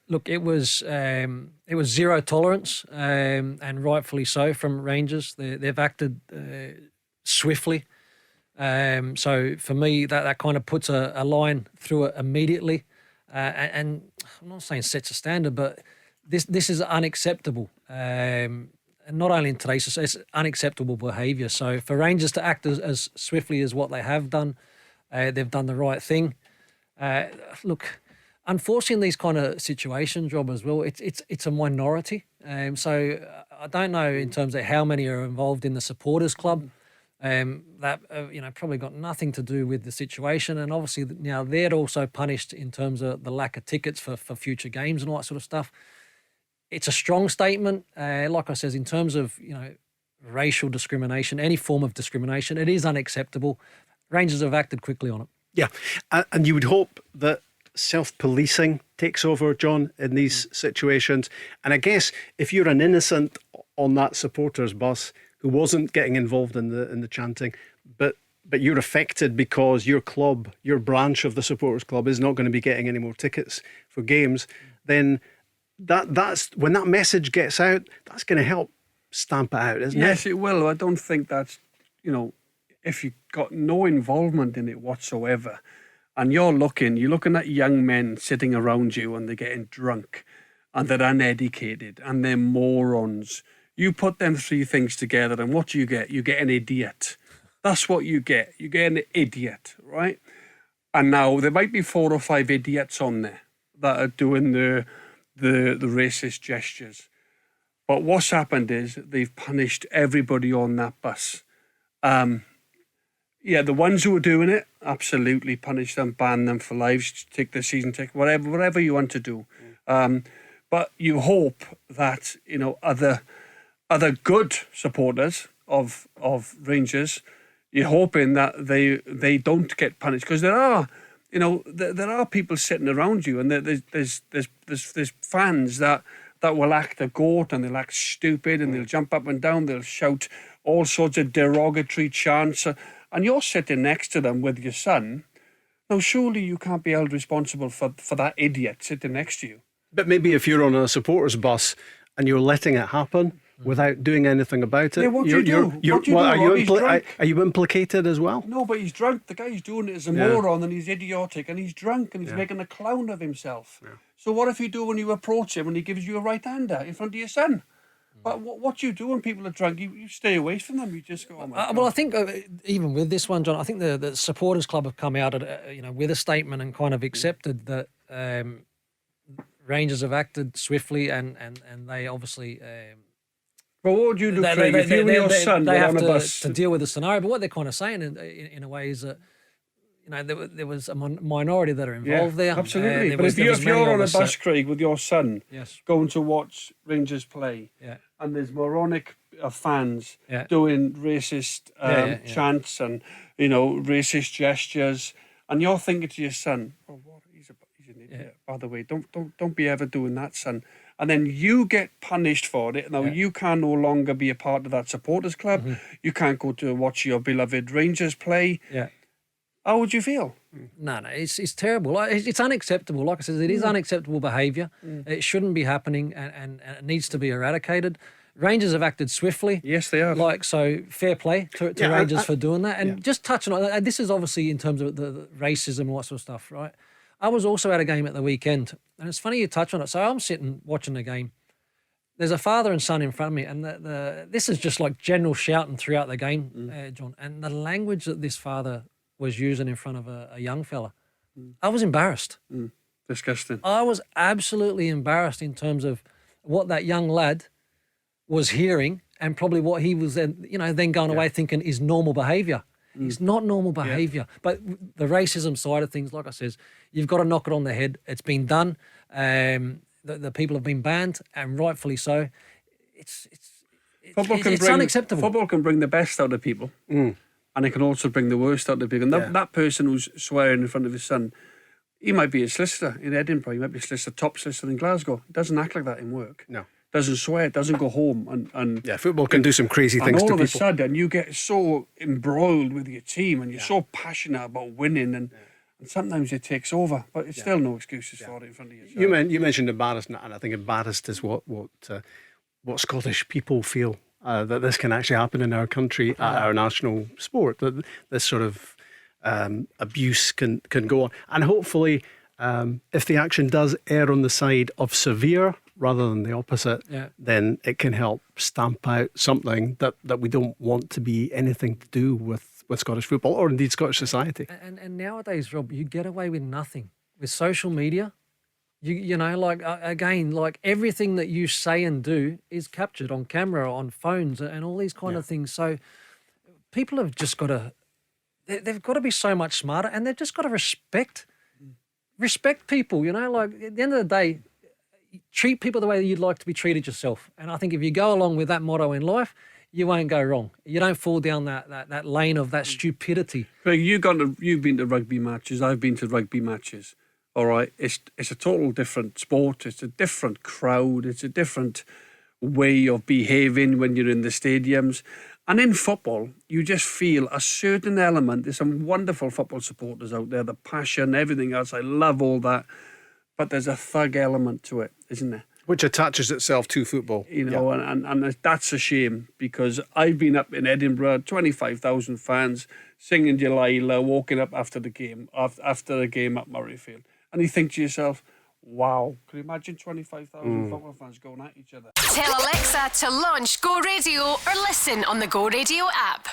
Look, it was zero tolerance, and rightfully so from Rangers. They've acted swiftly. So for me, that kind of puts a line through it immediately. And I'm not saying sets a standard, but this is unacceptable. And not only in today's society, it's unacceptable behaviour. So for Rangers to act as swiftly as what they have done, they've done the right thing. Look, unfortunately, in these kind of situations, Rob, as well, it's a minority. So I don't know in terms of how many are involved in the supporters club. That probably got nothing to do with the situation, and obviously now they're also punished in terms of the lack of tickets for future games and all that sort of stuff. It's a strong statement, like I says, in terms of racial discrimination, any form of discrimination. It is unacceptable. Rangers have acted quickly on it. Yeah, and you would hope that self-policing takes over, John, in these situations. And I guess if you're an innocent on that supporters bus who wasn't getting involved in the chanting, but you're affected because your club, your branch of the supporters club, is not going to be getting any more tickets for games, then that's when that message gets out, that's going to help stamp it out, isn't it? Yes, it will. I don't think that's, if you've got no involvement in it whatsoever, and you're looking at young men sitting around you and they're getting drunk and they're uneducated and they're morons. You put them three things together and what do you get? You get an idiot. That's what you get. You get an idiot, right? And now there might be 4 or 5 idiots on there that are doing the racist gestures. But what's happened is they've punished everybody on that bus. The ones who are doing it, absolutely punish them, ban them for lives, take their season ticket, whatever you want to do. But you hope that other good supporters of Rangers, you're hoping that they don't get punished, because there are people sitting around you, and there's fans that will act a goat and they'll act stupid and they'll jump up and down, they'll shout all sorts of derogatory chants, and you're sitting next to them with your son. Now, surely you can't be held responsible for that idiot sitting next to you. But maybe if you're on a supporters bus and you're letting it happen without doing anything about it, yeah, what do you do? Are you implicated as well? No, but he's drunk. The guy who's doing it is a moron, and he's idiotic, and he's drunk, and he's making a clown of himself. Yeah. So what if you do when you approach him and he gives you a right-hander in front of your son? But what you do when people are drunk, you stay away from them. You just go, oh my God. Well, I think even with this one, John, I think the supporters club have come out with a statement and kind of accepted that Rangers have acted swiftly, and they obviously. Well, what would you do, Craig, if you and your son were on a bus? To deal with the scenario? But what they're kind of saying in a way is that there was a minority that are involved there. Absolutely. But if you're on a bus, Craig, with your son, going to watch Rangers play, and there's moronic fans doing racist chants and racist gestures, and you're thinking to your son, "Oh, what? He's an idiot." By the way, don't be ever doing that, son. And then you get punished for it. Now, you can no longer be a part of that supporters club. Mm-hmm. You can't go to watch your beloved Rangers play. Yeah. How would you feel? No, it's terrible. It's unacceptable. Like I said, it is unacceptable behaviour. It shouldn't be happening, and it needs to be eradicated. Rangers have acted swiftly. Yes, they are. So fair play to Rangers for doing that. And just touching on that, this is obviously in terms of the racism and all that sort of stuff, right? I was also at a game at the weekend, and it's funny you touch on it. So I'm sitting watching the game. There's a father and son in front of me, and this is just like general shouting throughout the game, John. And the language that this father was using in front of a young fella, I was embarrassed. Disgusting. I was absolutely embarrassed in terms of what that young lad was hearing, and probably what he was then going away thinking is normal behaviour. It's not normal behaviour. But the racism side of things, like I says, you've got to knock it on the head. It's been done. The people have been banned, and rightfully so. It's unacceptable. Football can bring the best out of people, and it can also bring the worst out of people. And that person who's swearing in front of his son, he might be a solicitor in Edinburgh. He might be a top solicitor in Glasgow. He doesn't act like that in work. No. Doesn't swear, doesn't go home, and football can do some crazy things to people. And all of a sudden, you get so embroiled with your team, and you're so passionate about winning, And sometimes it takes over, but it's still no excuses for it in front of you. You mentioned embarrassed, and I think embarrassed is what Scottish people feel, that this can actually happen in our country, our national sport, that this sort of abuse can go on. And hopefully, if the action does err on the side of severe rather than the opposite, then it can help stamp out something that we don't want to be anything to do with Scottish football or indeed Scottish society. And nowadays, Rob, you get away with nothing. With social media, you know, like, again, like everything that you say and do is captured on camera, on phones and all these kind of things. So people have just got to, they've got to be so much smarter, and they've just got to respect people, you know, like at the end of the day, treat people the way that you'd like to be treated yourself. And I think if you go along with that motto in life, you won't go wrong. You don't fall down that lane of that stupidity. Craig, you've been to rugby matches. I've been to rugby matches. All right, it's a total different sport. It's a different crowd. It's a different way of behaving when you're in the stadiums. And in football, you just feel a certain element. There's some wonderful football supporters out there, the passion, everything else. I love all that. But there's a thug element to it, isn't there? Which attaches itself to football. You know, and that's a shame, because I've been up in Edinburgh, 25,000 fans, singing Delilah, walking up after the game at Murrayfield. And you think to yourself, wow, can you imagine 25,000 football fans going at each other? Tell Alexa to launch Go Radio or listen on the Go Radio app.